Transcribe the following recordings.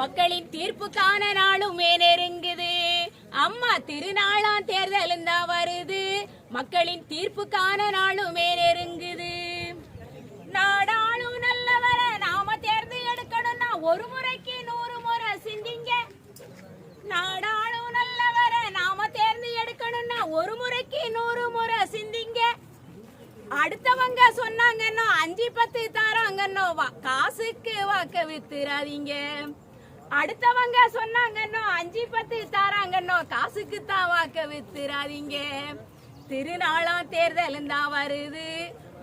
மக்களின் தீர்ப்புக்கான நாளுமே நெருங்குது. அம்மா திருநாளாம் தேர்தலும் தான் வருது. மக்களின் தீர்ப்புக்கான நாளுமே நெருங்குது. நாடாளும் நல்லவரை நாம தேர்ந்து எடுக்கணும்னா ஒரு முறைக்கு 100 முறை சிந்திங்க. நாடாளும் நல்லவரை நாம தேர்ந்து எடுக்கணும்னா ஒரு முறைக்கு 100 முறை சிந்திங்க. அடுத்தவங்க சொன்னாங்கன்னோ 5-10 தராங்கன்னோ காசுக்கு வாக்க வித்துறாதீங்க. அடுத்தவங்க சொன்னாங்கன்னோ 5-10 தராங்கன்னோ காசுக்கு தான் வாக்க வித்துறாதீங்க. திருநாளாம் தேர்தலும் தான் வருது.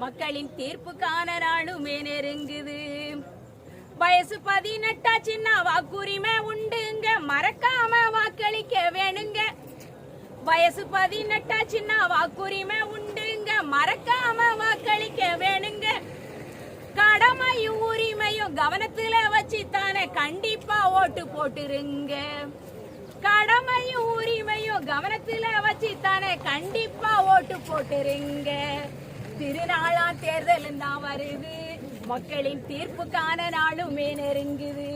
மக்களின் தீர்ப்புக்கான நாளுமே நெருங்குது. வயசு 18 சின்ன வாக்குரிமை உண்டுங்க, மறக்காம வாக்களிக்க வேணுங்க. வயசு 18 சின்ன வாக்குரிமை உண்டுங்க, மறக்காம வாக்களிக்க வேணுங்க. கடமையும் உரிமையும் கவனத்துல வச்சு தானே கண்டிப்பா ஓட்டு போட்டுருங்க. கடமையும் உரிமையும் கவனத்துல வச்சு தானே கண்டிப்பா ஓட்டு போட்டுருங்க. திருநாளாம் தேர்தலும் தான் வருது. மக்களின் தீர்ப்புக்கான நாளுமே நெருங்குது.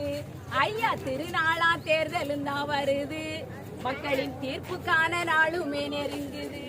ஐயா திருநாளாம் தேர்தலும் தான் வருது. மக்களின் தீர்ப்புக்கான நாளுமே நெருங்குது.